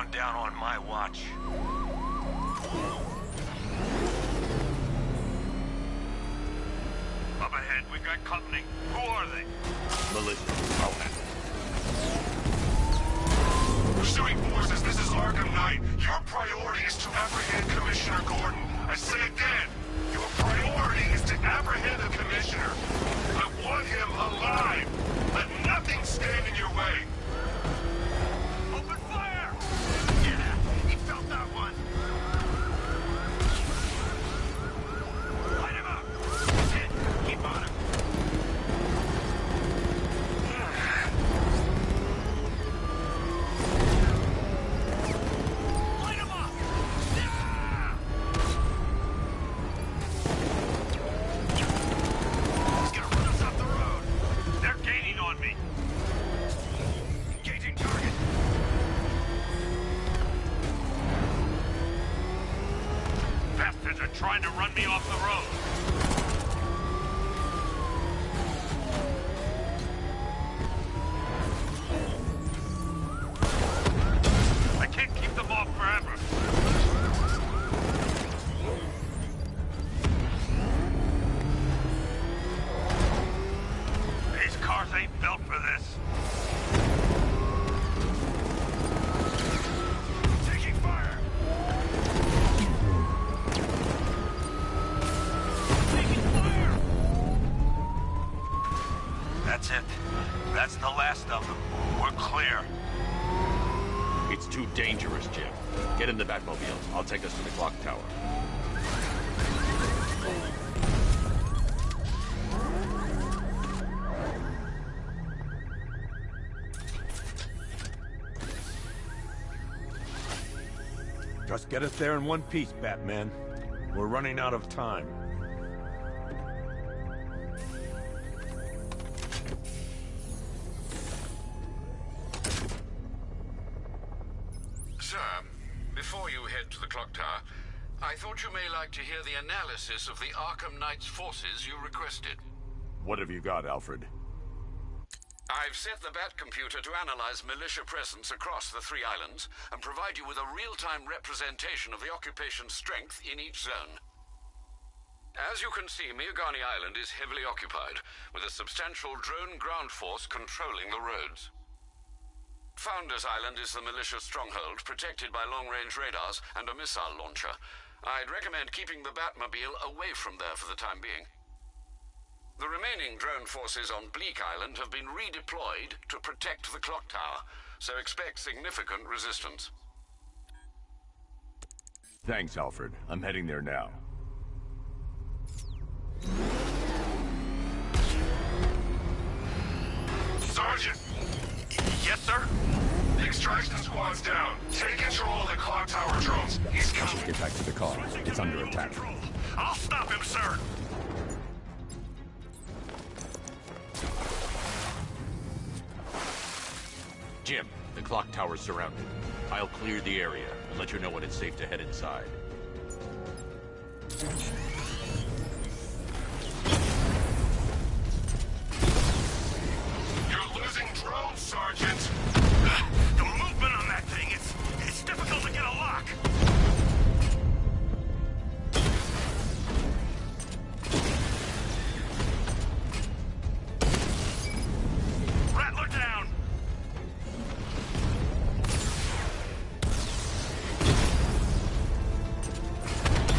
going down on my watch. Up ahead, we've got company. Who are they? Militia. I'll handle it. Pursuing forces, this is Arkham Knight. Your priority is to apprehend Commissioner Gordon. I say again, your priority is to apprehend the Commissioner. I want him alive. Let nothing stand in your way. Open fire! Yeah, he felt that one. Light him up! That's it. Keep on him. Light him up! Yeah! He's gonna run us off the road. They're gaining on me. Engaging target. Bastards are trying to run me off the road. I can't keep them off forever. These cars ain't built for this. Taking fire! Taking fire! That's it. That's the last of them. We're clear. It's too dangerous, Jim. Get in the Batmobile. I'll take us to the clock tower. Just get us there in one piece, Batman. We're running out of time. Sir, before you head to the clock tower, I thought you may like to hear the analysis of the Arkham Knight's forces you requested. What have you got, Alfred? I've set the Bat computer to analyze militia presence across the three islands and provide you with a real-time representation of the occupation's strength in each zone. As you can see, Miagani Island is heavily occupied, with a substantial drone ground force controlling the roads. Founders Island is the militia stronghold, protected by long-range radars and a missile launcher. I'd recommend keeping the Batmobile away from there for the time being. The remaining drone forces on Bleak Island have been redeployed to protect the clock tower, so expect significant resistance. Thanks, Alfred. I'm heading there now. Sergeant, Yes, sir? the extraction squad's down. Take control of the clock tower drones. He's coming. Get back to the car. It's under attack. I'll stop him, sir. Jim, the clock tower's surrounded. I'll clear the area and let you know when it's safe to head inside. You're losing drones, Sergeant. The movement on that thing, it's difficult to get a lock. Rattler down.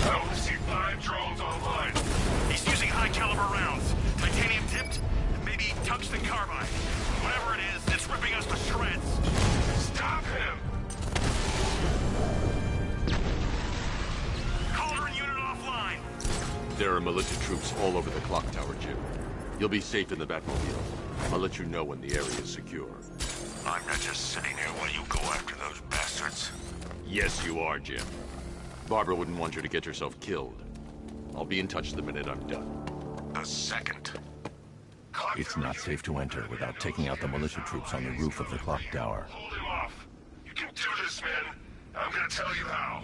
I only see 5 drones online. He's using high-caliber rounds. Titanium tipped, and maybe tungsten carbide. Whatever it is, it's ripping us to shreds. Stop him! Cauldron unit offline. There are militia troops all over the clock tower, Jim. You'll be safe in the Batmobile. I'll let you know when the area is secure. I'm not just sitting here while you go after those bastards. Yes, you are, Jim. Barbara wouldn't want you to get yourself killed. I'll be in touch the minute I'm done. The second. It's not safe to enter without taking out the militia troops on the roof of the clock tower. Hold him off. You can do this, man. I'm gonna tell you how.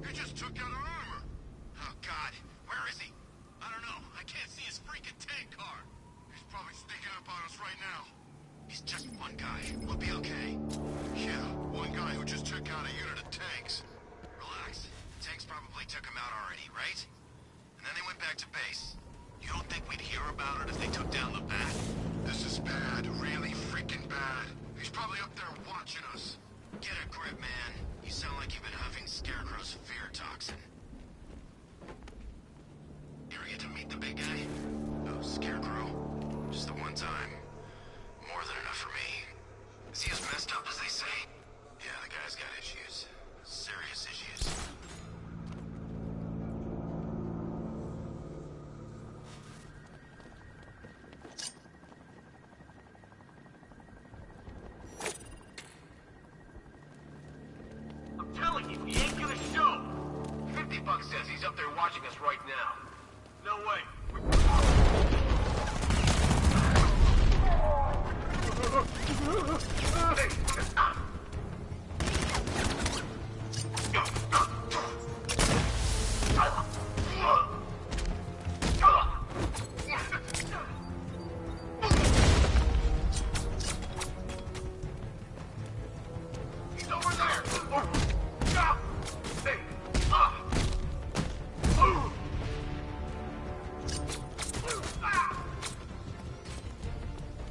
He just took out our armor. Oh, God. Where is he? I don't know. I can't see his freaking tank car. He's probably sneaking up on us right now. He's just one guy. We'll be okay. just took out a unit of tanks. Relax. Tanks probably took him out already, right? And then they went back to base. You don't think we'd hear about it if they took down the bat? This is bad. Really freaking bad. He's probably up there watching us. Get a grip, man. You sound like you've been huffing Scarecrow's fear toxin. You ever get to meet the big guy? Oh, Scarecrow. Just the one time. More than enough for me. Is he as messed up as they say? Yeah, the guy's got issues. Serious issues. I'm telling you, he ain't gonna show. $50 says he's up there watching us right now. No way. He's over there.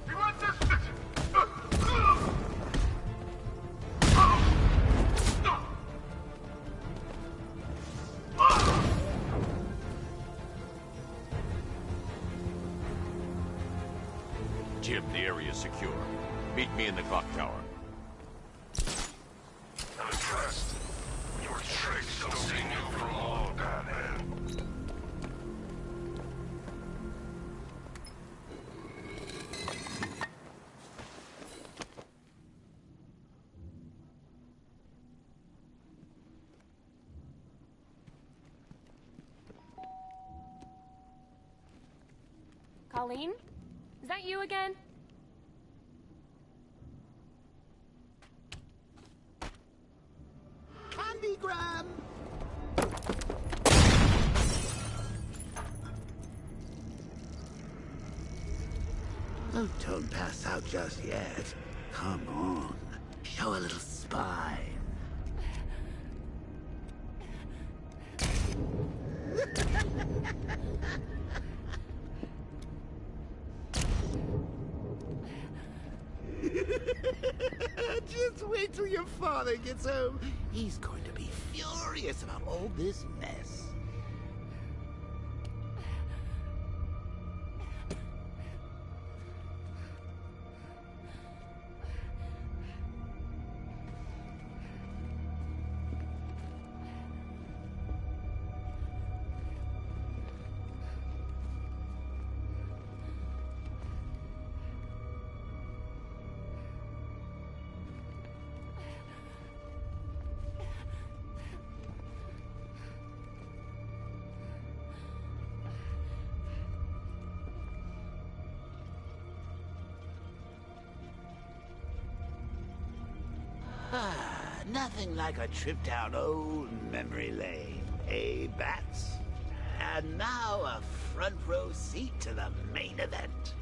He wants this. Jim, the area is secure. Meet me in the clock tower. I'm impressed. Your tricks don't seem new from all, Batman. Colleen? Is that you again? Candygram! Oh, don't pass out just yet. Come on. Show a little spine. Just wait till your father gets home. He's going to be furious about all this mess. Nothing like a trip down old memory lane, eh, Bats? And now a front row seat to the main event.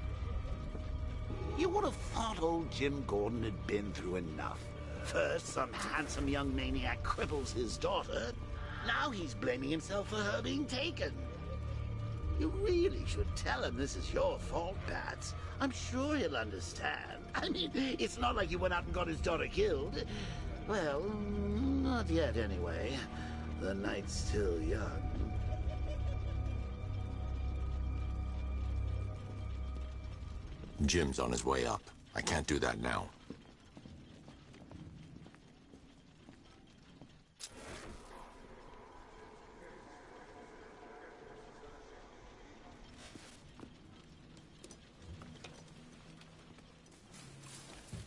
You would have thought old Jim Gordon had been through enough. First, some handsome young maniac cripples his daughter. Now he's blaming himself for her being taken. You really should tell him this is your fault, Bats. I'm sure he'll understand. I mean, it's not like you went out and got his daughter killed. Well, not yet anyway. The night's still young. Jim's on his way up. I can't do that now.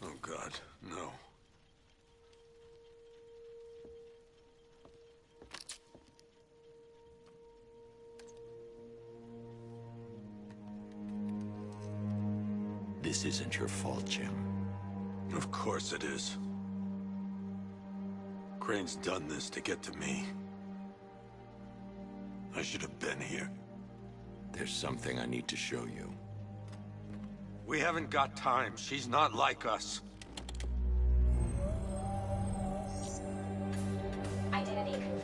Oh, God, no. This isn't your fault, Jim. Of course it is. Crane's done this to get to me. I should have been here. There's something I need to show you. We haven't got time. She's not like us.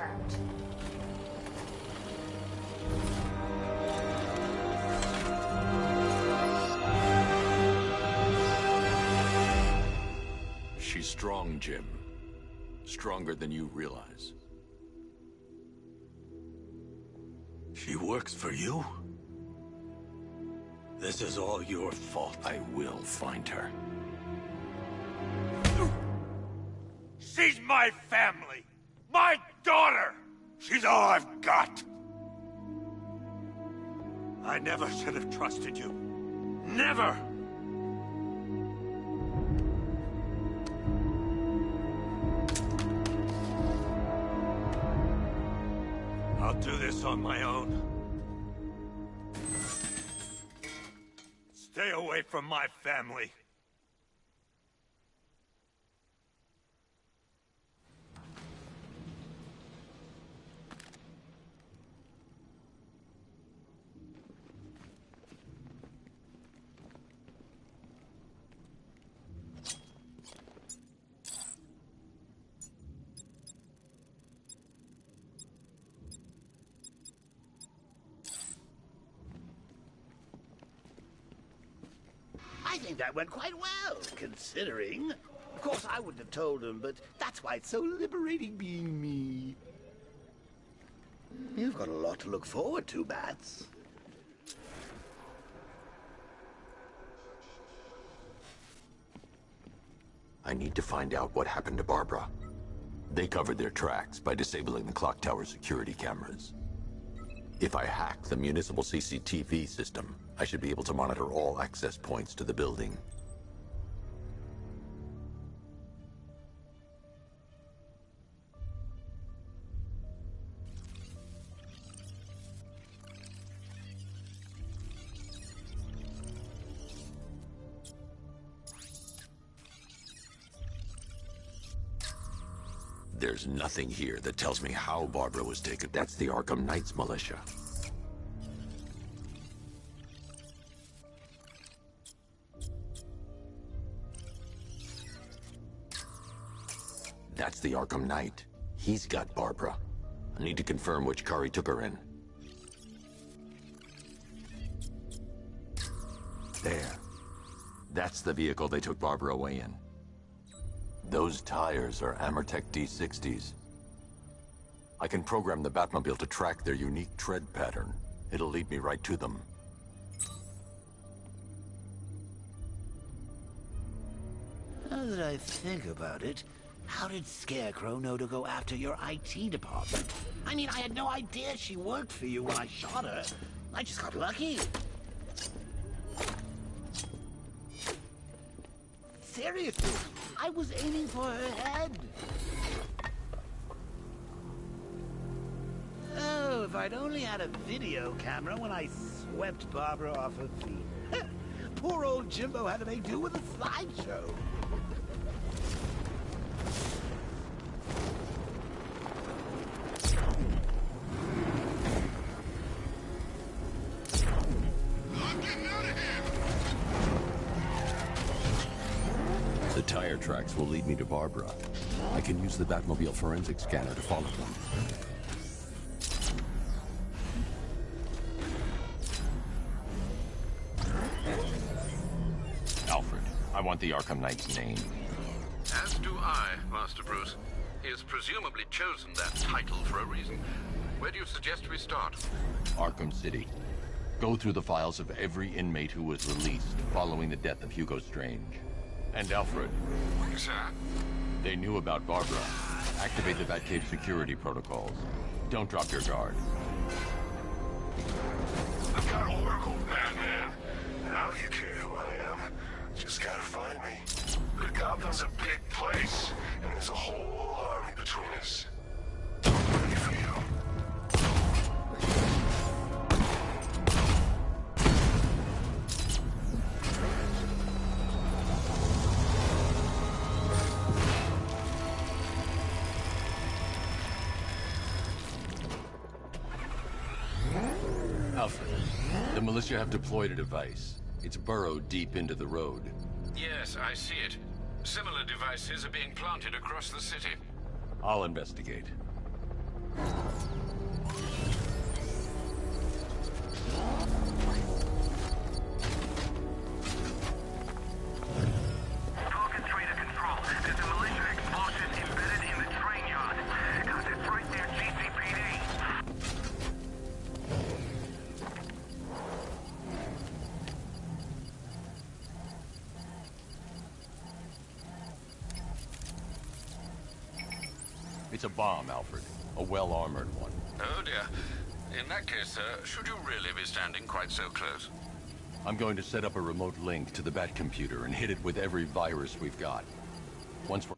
confirmed. She's strong, Jim. Stronger than you realize. She works for you? This is all your fault. I will find her. She's my family! My daughter! She's all I've got! I never should have trusted you. Never! I'll do this on my own. Stay away from my family. I think that went quite well, considering. Of course, I wouldn't have told him, but that's why it's so liberating being me. You've got a lot to look forward to, Bats. I need to find out what happened to Barbara. They covered their tracks by disabling the clock tower security cameras. If I hack the municipal CCTV system, I should be able to monitor all access points to the building. There's nothing here that tells me how Barbara was taken. That's the Arkham Knight's militia. That's the Arkham Knight. He's got Barbara. I need to confirm which car he took her in. There. That's the vehicle they took Barbara away in. Those tires are Amertech D60s. I can program the Batmobile to track their unique tread pattern. It'll lead me right to them. Now that I think about it, how did Scarecrow know to go after your IT department? I mean, I had no idea she worked for you when I shot her. I just got lucky. Seriously, I was aiming for her head. Oh, if I'd only had a video camera when I swept Barbara off her feet. Poor old Jimbo had to make do with a slideshow. The tire tracks will lead me to Barbara. I can use the Batmobile forensic scanner to follow them. Alfred, I want the Arkham Knight's name. As do I, Master Bruce. He has presumably chosen that title for a reason. Where do you suggest we start? Arkham City. Go through the files of every inmate who was released following the death of Hugo Strange. And Alfred. Sir? They knew about Barbara. Activate the Batcave security protocols. Don't drop your guard. I've got Oracle, Batman. Now you care who I am. Just gotta find me. But Gotham's a big place, and there's a whole army between us. Ready for you. Alfred, the militia have deployed a device. It's burrowed deep into the road. Yes, I see it. Similar devices are being planted across the city. I'll investigate. It's a bomb, Alfred. A well-armored one. Oh dear. In that case, sir, should you really be standing quite so close? I'm going to set up a remote link to the Bat computer and hit it with every virus we've got. Once we're...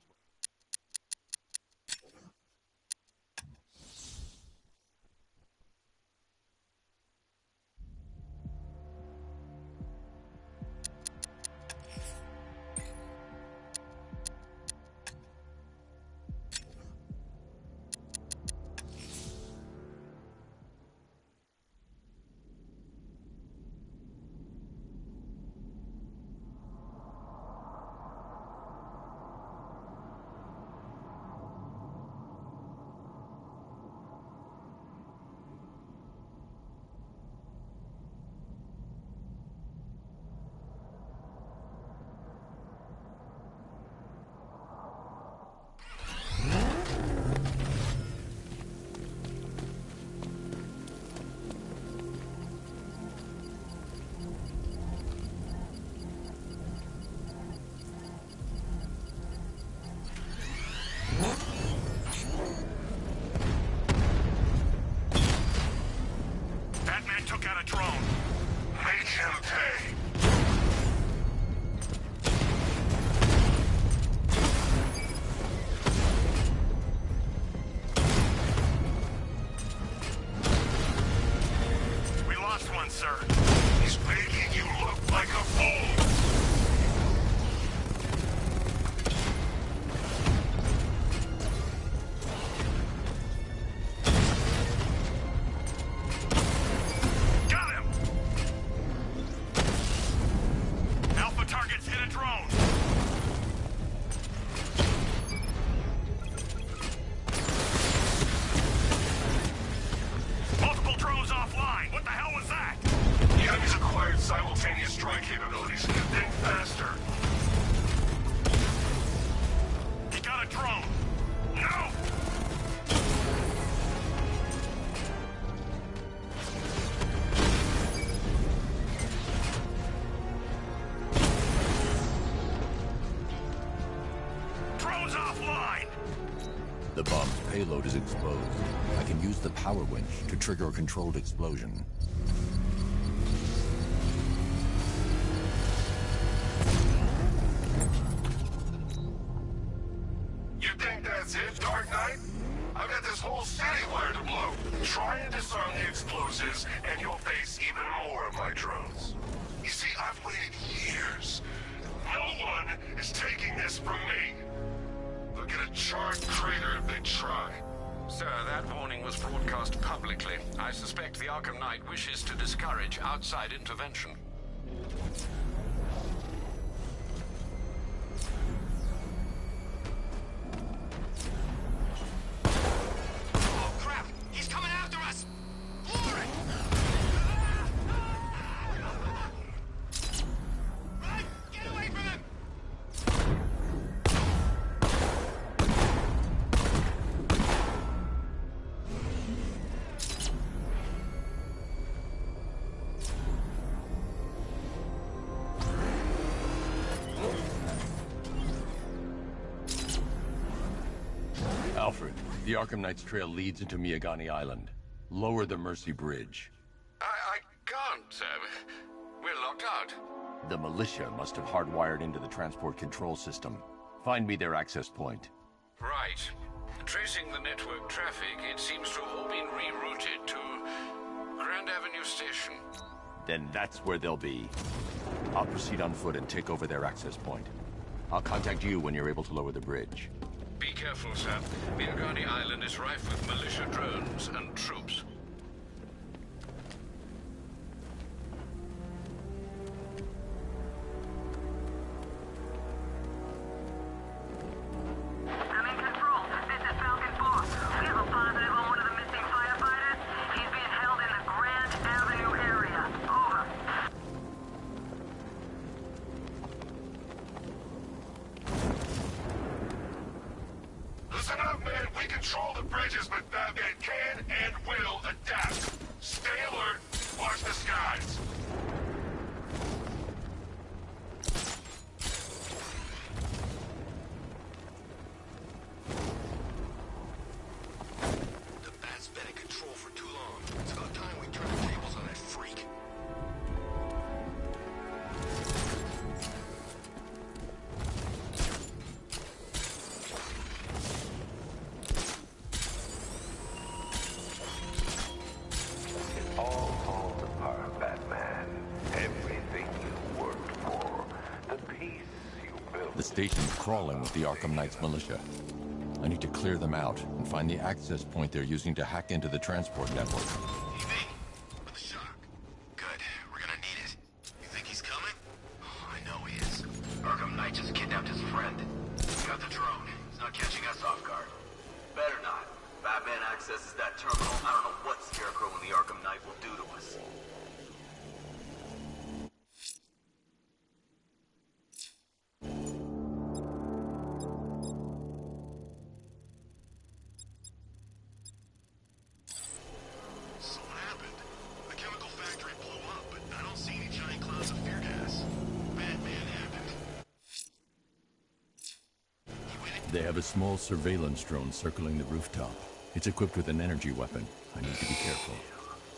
Batman took out a drone. Make him pay. We lost one, sir. He's making you look like a fool. Targets hit a drone. Multiple drones offline. What the hell was that? The enemy's acquired simultaneous strike capabilities. Think faster. He got a drone. No! The bomb's payload is exposed. I can use the power winch to trigger a controlled explosion. You think that's it, Dark Knight? I've got this whole city wired to blow. Try and disarm the explosives, and you'll face even more of my drones. You see, I've waited years. No one is taking this from me. They'll get a charred crater if they try. Sir, that warning was broadcast publicly. I suspect the Arkham Knight wishes to discourage outside intervention. Oh, crap! He's coming after us! Glory! Run! Get away from him! Alfred, the Arkham Knight's trail leads into Miagani Island. Lower the Mercy Bridge. I can't, sir. We're locked out. The militia must have hardwired into the transport control system. Find me their access point. Right. Tracing the network traffic, it seems to have all been rerouted to Grand Avenue Station. Then that's where they'll be. I'll proceed on foot and take over their access point. I'll contact you when you're able to lower the bridge. Be careful, sir. Miagani Island is rife with militia drones and troops. I'm in control. This is Falcon 4. We have a positive on one of the Man, we control the bridges, but Batman can and will adapt. Stay alert. Watch the skies. The Bat's been in control for too long. It's about time we turn the tables on that freak. All falls apart, Batman. Everything you worked for, the peace you built. The station's crawling with the Arkham Knight's militia. I need to clear them out and find the access point they're using to hack into the transport network. EV, with the shock. Good. We're gonna need it. You think he's coming? Oh, I know he is. Arkham Knight just kidnapped his friend. He got the drone. He's not catching us off guard. Better not. Batman accesses that terminal. I don't know what Scarecrow and the Arkham Knight will do to us. So what happened? The chemical factory blew up, but I don't see any giant clouds of fear gas. Batman happened. They have a small surveillance drone circling the rooftop. It's equipped with an energy weapon. I need to be careful.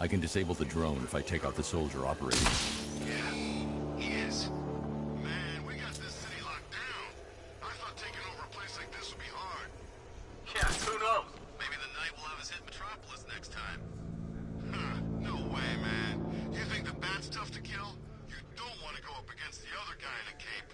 I can disable the drone if I take out the soldier operating. Yeah, he is. Man, we got this city locked down. I thought taking over a place like this would be hard. Yeah, who knows? Maybe the Knight will have us hit Metropolis next time. Huh, no way, man. You think the Bat's tough to kill? You don't want to go up against the other guy in a cape.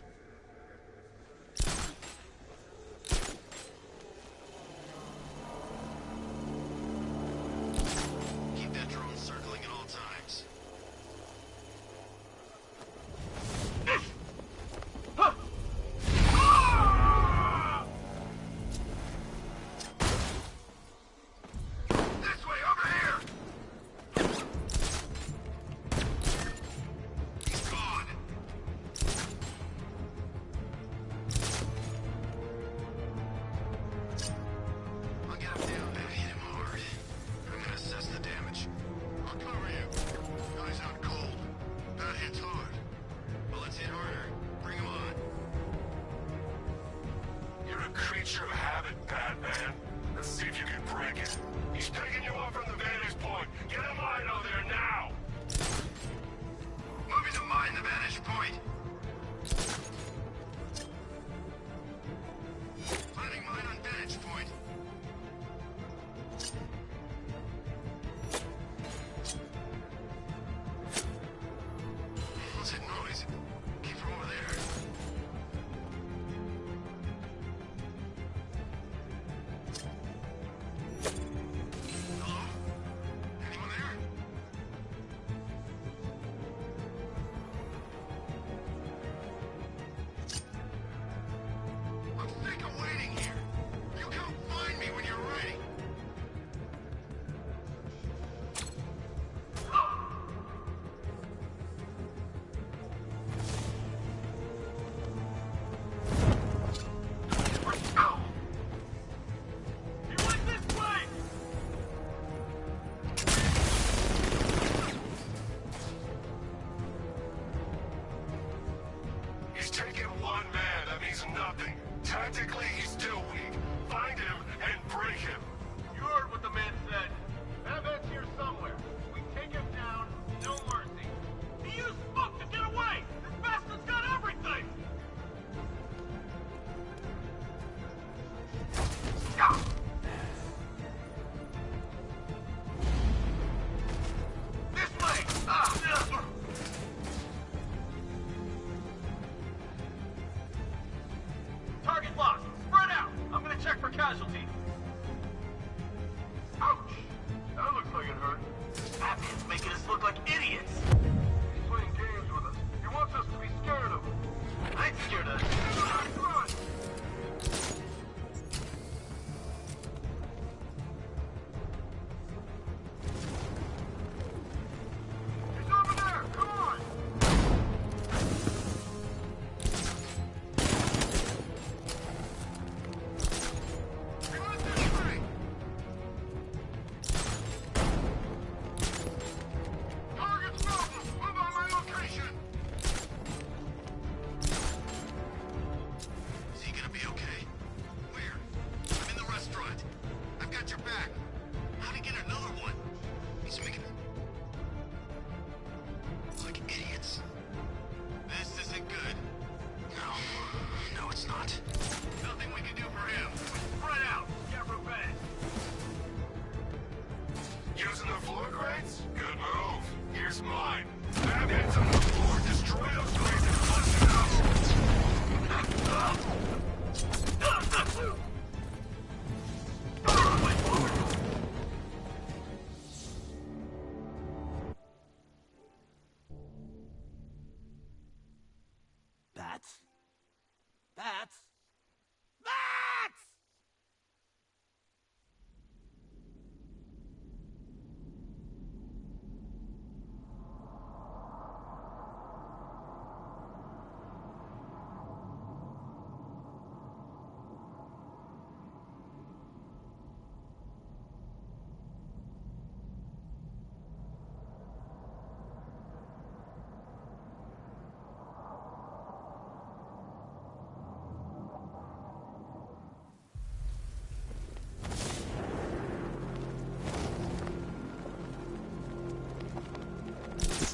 Keep that drone circling at all times. This way, over here! He's gone. I'll get him down and hit him hard. I'm gonna assess the damage. I'll cover you. Guy's out cold. That hits hard. Well, let's hit harder. Bring him on. You're a creature of habit, Batman. Let's see if you can break it. He's taking you off from the vantage point. Get him line over there now! Moving to mine the vantage point. Planting mine on vantage point. What's that noise? Came from over there. Hello? Anyone there? I'm sick of waiting here. You come find me when you're ready. He went this way! He's taken one man. That means nothing. Tactically, he's still weak. Find him and break him. You heard what the man said. Batman's here somewhere. We take him down, no mercy. He used smoke to get away! This bastard's got everything! This way! Target locked. Spread out. I'm gonna check for casualties. Ouch! That looks like it hurt. Batman's making us look like idiots. He's playing games with us. He wants us to be scared of him. I ain't scared of him. Come on! He's over there! Come on! He went this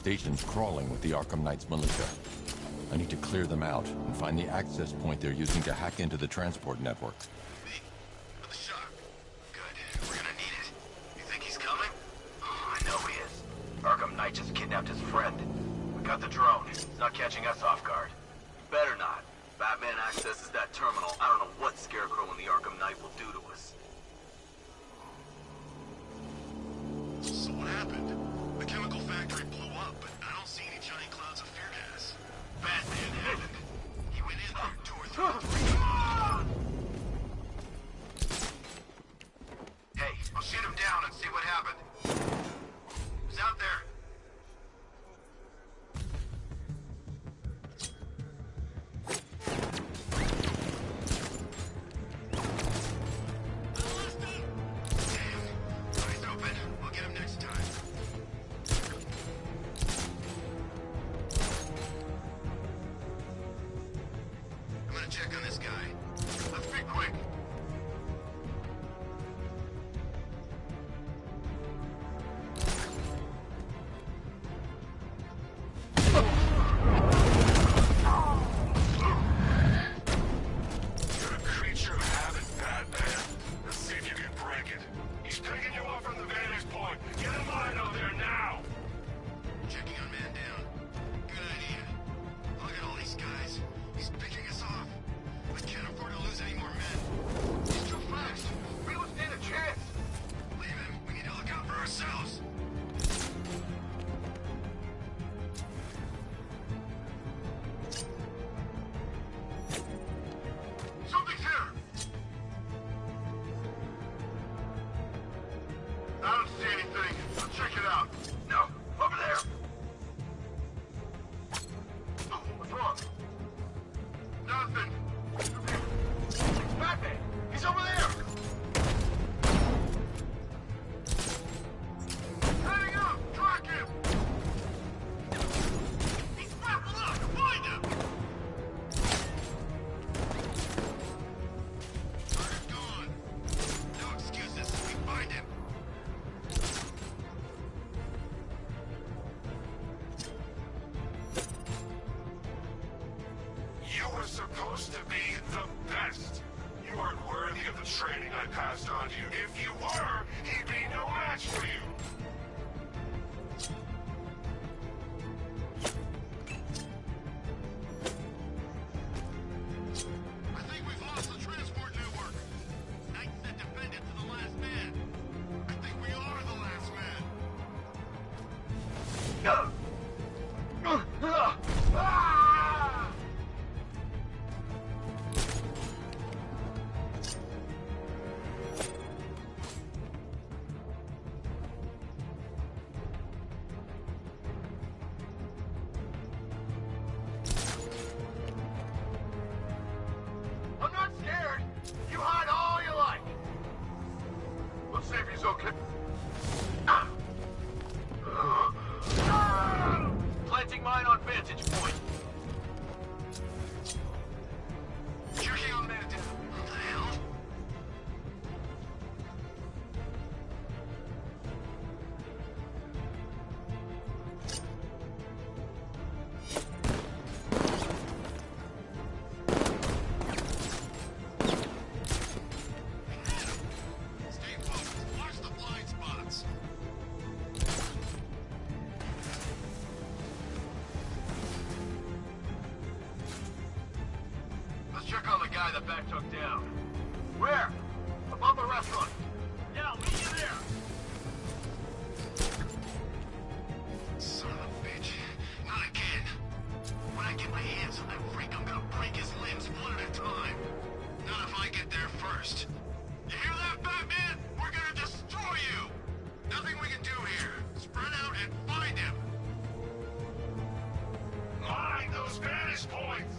station's crawling with the Arkham Knight's militia. I need to clear them out and find the access point they're using to hack into the transport network. Me? For the shock. Good. We're gonna need it. You think he's coming? Oh, I know he is. Arkham Knight just kidnapped his friend. We got the drone. It's not catching us off guard. Better not. Batman accesses that terminal. I don't know what Scarecrow and the Arkham Knight will do to us. So what happened? The chemical factory blew up, but I don't see any giant clouds of fear gas. Batman happened. He went in there, tore through. Hey, I'll shoot him down and see what happened. He's out there. Check on this guy. Let's be quick. You're a creature of habit, Batman. Let's see if you can break it. He's picking you up from the vantage point. Get in line out there now. Checking on man down. Good idea. Look at all these guys. He's picking us off. We can't afford to lose any more men. He's too fast. We don't stand a chance. Leave him. We need to look out for ourselves. Something's here. I don't see anything. I'll check it out. No, over there. What's wrong? Nothing. Batman! He's over there! Heading up! Track him! He's grappled up! Find him! Carter's gone. No excuses. We find him. You were supposed to be the best. You aren't worthy of the training I passed on to you. If you were, he'd be no match for you. I think we've lost the transport network. Knight said defend it to the last man. I think we are the last man. I'm not scared. You hide all you like. Let's see if he's okay. Planting mine on vantage point. Checking on man down. What the hell? Stay focused. Watch the blind spots. Let's check on the guy the bat took down. Where? Above the restaurant. Yeah, I'll meet you there. Son of a bitch. Not again. When I get my hands on that freak, I'm gonna break his limbs one at a time. Not if I get there first. You hear that, Batman? We're gonna destroy you! Nothing we can do here. Spread out and find him. Mind those vantage points.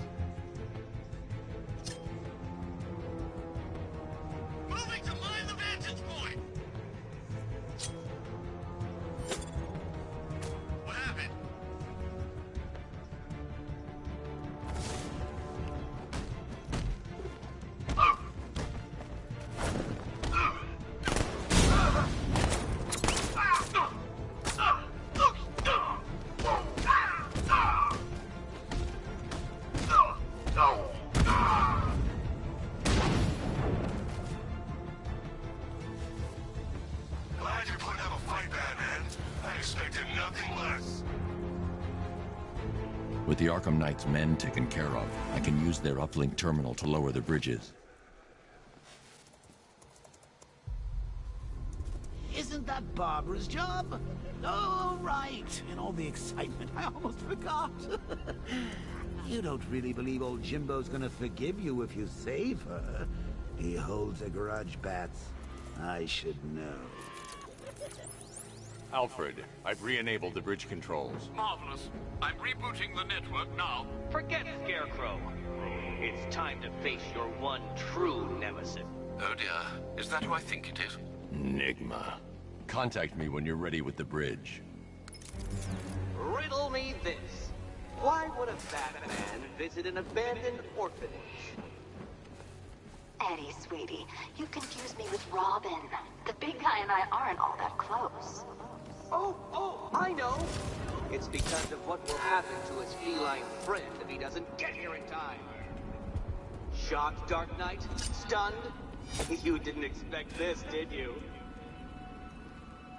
With the Arkham Knight's men taken care of, I can use their uplink terminal to lower the bridges. Isn't that Barbara's job? Oh, right. In all the excitement, I almost forgot. You don't really believe old Jimbo's gonna forgive you if you save her. He holds a grudge, Bats. I should know. Alfred, I've re-enabled the bridge controls. Marvelous. I'm rebooting the network now. Forget Scarecrow. It's time to face your one true nemesis. Oh dear. Is that who I think it is? Enigma. Contact me when you're ready with the bridge. Riddle me this. Why would a Batman visit an abandoned orphanage? Eddie, sweetie, you confuse me with Robin. The big guy and I aren't all that close. Oh, I know. It's because of what will happen to his feline friend if he doesn't get here in time. Shocked, Dark Knight? Stunned? You didn't expect this, did you?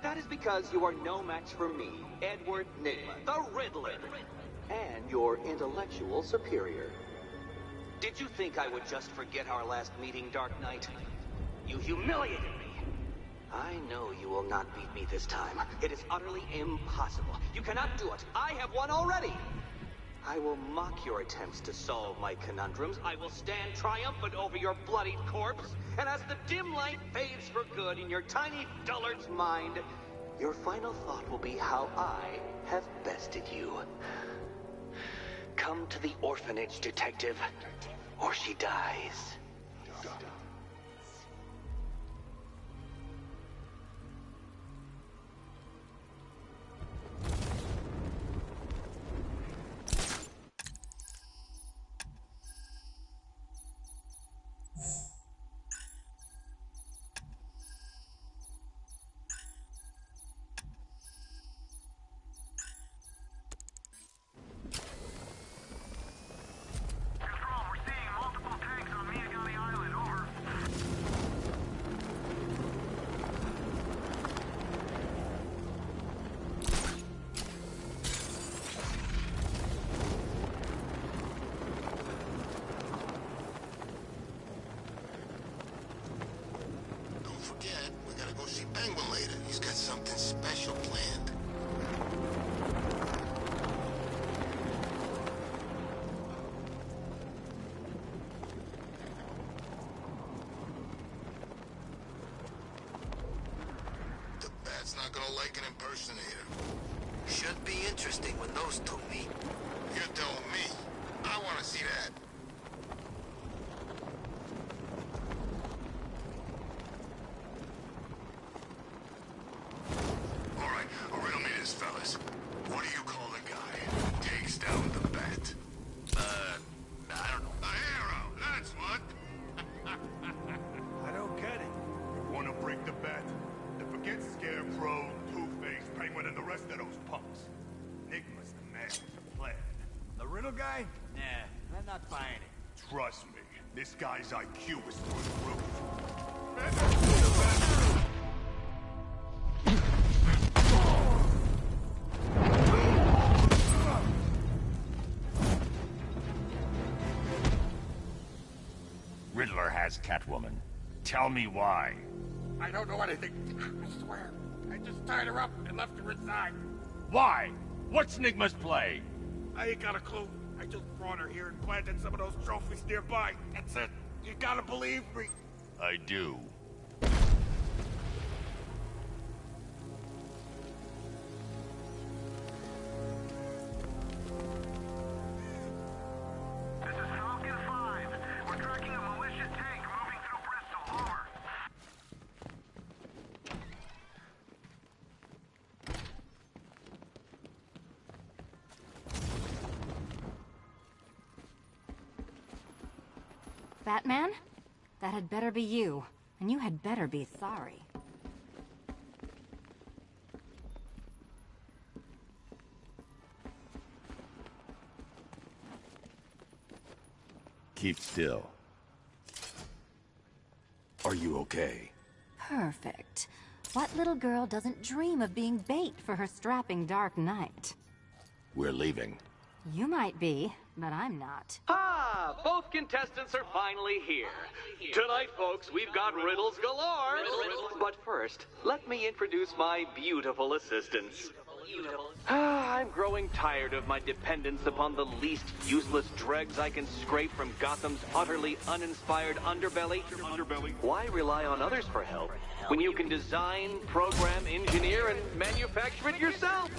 That is because you are no match for me, Edward Nygma, the Riddler, and your intellectual superior. Did you think I would just forget our last meeting, Dark Knight? You humiliated me. I know you will not beat me this time. It is utterly impossible. You cannot do it. I have won already. I will mock your attempts to solve my conundrums. I will stand triumphant over your bloodied corpse. And as the dim light fades for good in your tiny dullard's mind, your final thought will be how I have bested you. Come to the orphanage, detective, or she dies. It's not gonna like an impersonator. Should be interesting when those two meet. You're telling me. I wanna see that. Alright, riddle me this, fellas. What do you call the guy who takes down the bat? I don't know. A hero, that's what. I don't get it. You wanna break the bat? Then forget Scarecrow, Two-Face, Penguin, and the rest of those punks. Enigma's the man with the plan. The riddle guy? Nah, I'm not buying it. Trust me, this guy's IQ is through the roof. Riddler has Catwoman. Tell me why. I don't know anything. I swear. I just tied her up and left her inside. Why? What's Enigma's play? I ain't got a clue. I just brought her here and planted some of those trophies nearby. That's it. You gotta believe me. I do. Batman? That had better be you. And you had better be sorry. Keep still. Are you okay? Perfect. What little girl doesn't dream of being bait for her strapping Dark Knight? We're leaving. You might be, but I'm not. Ah, both contestants are finally here. Tonight, folks, we've got riddles galore. But first, let me introduce my beautiful assistants. I'm growing tired of my dependence upon the least useless dregs I can scrape from Gotham's utterly uninspired underbelly. Why rely on others for help when you can design, program, engineer, and manufacture it yourself?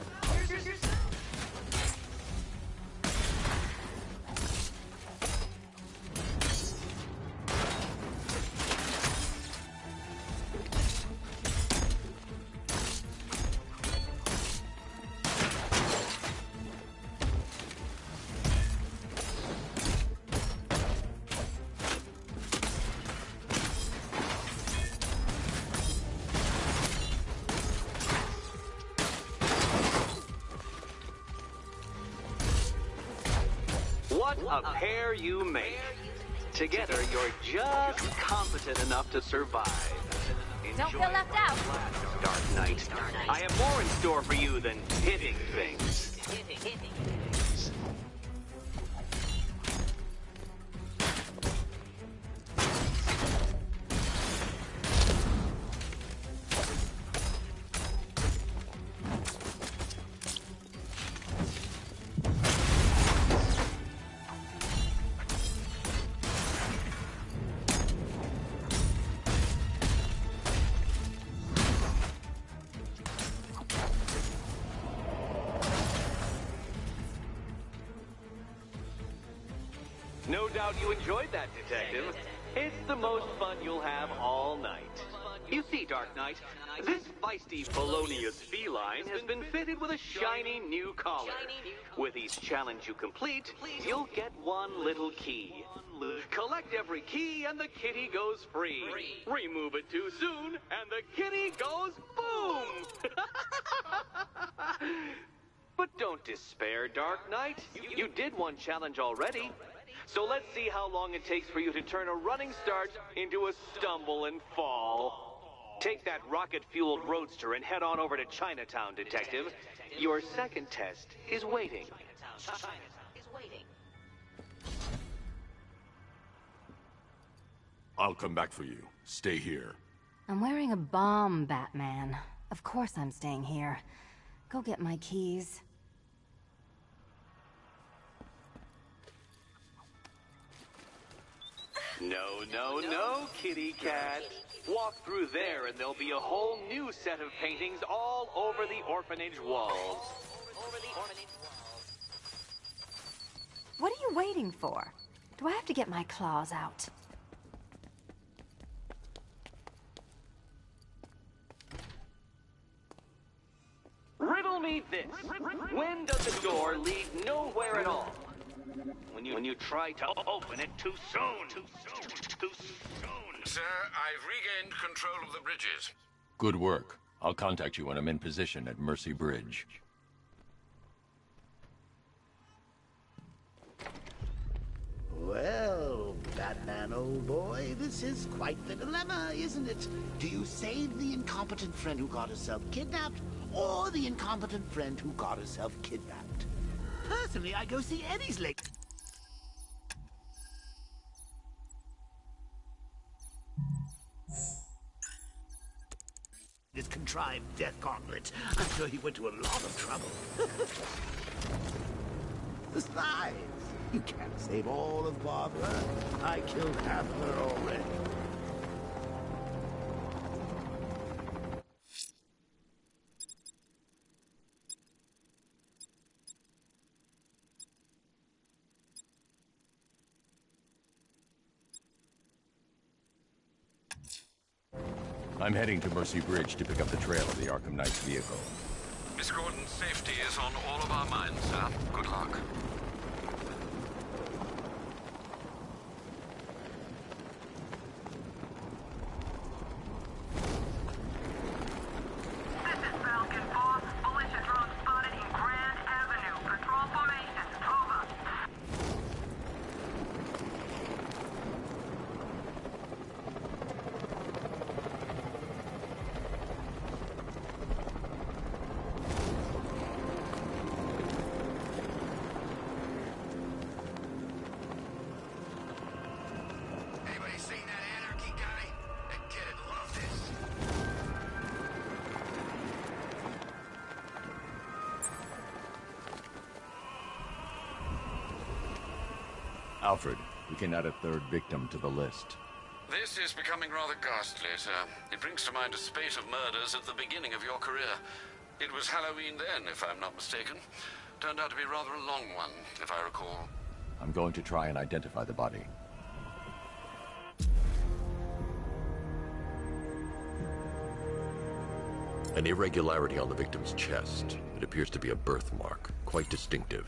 What a pair you make. Together, you're just competent enough to survive. Don't feel left out. Dark Knight. I have more in store for you than hitting things. No doubt you enjoyed that, Detective. It's the most fun you'll have all night. You see, Dark Knight, this feisty felonious feline has been fitted with a shiny new collar. With each challenge you complete, you'll get one little key. Collect every key and the kitty goes free. Remove it too soon and the kitty goes boom! But don't despair, Dark Knight. You did one challenge already. So let's see how long it takes for you to turn a running start into a stumble and fall. Take that rocket-fueled roadster and head on over to Chinatown, Detective. Your second test is waiting. I'll come back for you. Stay here. I'm wearing a bomb, Batman. Of course I'm staying here. Go get my keys. No, kitty cat. Walk through there and there'll be a whole new set of paintings all over the orphanage walls. What are you waiting for? Do I have to get my claws out? Riddle me this. When does the door lead nowhere at all? When you try to open it too soon. Too soon. Sir, I've regained control of the bridges. Good work. I'll contact you when I'm in position at Mercy Bridge. Well, Batman, old boy, this is quite the dilemma, isn't it? Do you save the incompetent friend who got herself kidnapped, or the incompetent friend who got herself kidnapped? Personally, I go see Eddie's leg. This contrived death gauntlet. I'm sure he went to a lot of trouble. Besides, you can't save all of Barbara. I killed half of her already. I'm heading to Mercy Bridge to pick up the trail of the Arkham Knight's vehicle. Miss Gordon's safety is on all of our minds, sir. Good luck. Alfred, we can add a third victim to the list. This is becoming rather ghastly, sir. It brings to mind a spate of murders at the beginning of your career. It was Halloween then, if I'm not mistaken. Turned out to be rather a long one, if I recall. I'm going to try and identify the body. An irregularity on the victim's chest. It appears to be a birthmark, quite distinctive.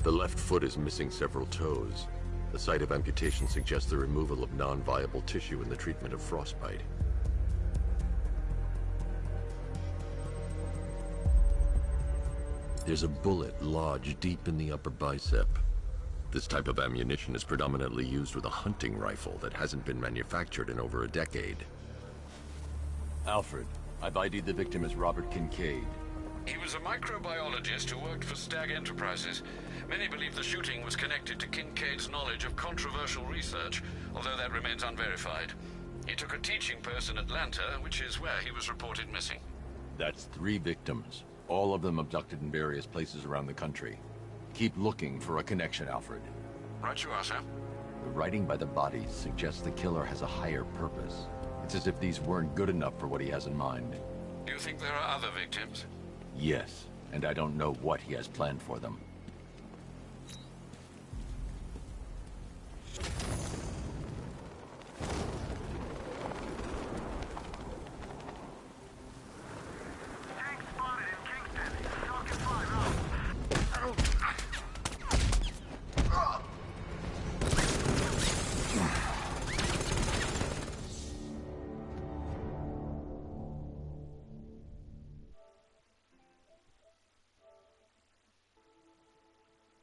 The left foot is missing several toes. The site of amputation suggests the removal of non-viable tissue in the treatment of frostbite. There's a bullet lodged deep in the upper bicep. This type of ammunition is predominantly used with a hunting rifle that hasn't been manufactured in over a decade. Alfred, I've ID'd the victim as Robert Kincaid. He was a microbiologist who worked for Stag Enterprises. Many believe the shooting was connected to Kincaid's knowledge of controversial research, although that remains unverified. He took a teaching post in Atlanta, which is where he was reported missing. That's 3 victims, all of them abducted in various places around the country. Keep looking for a connection, Alfred. Right you are, sir. The writing by the bodies suggests the killer has a higher purpose. It's as if these weren't good enough for what he has in mind. Do you think there are other victims? Yes, and I don't know what he has planned for them.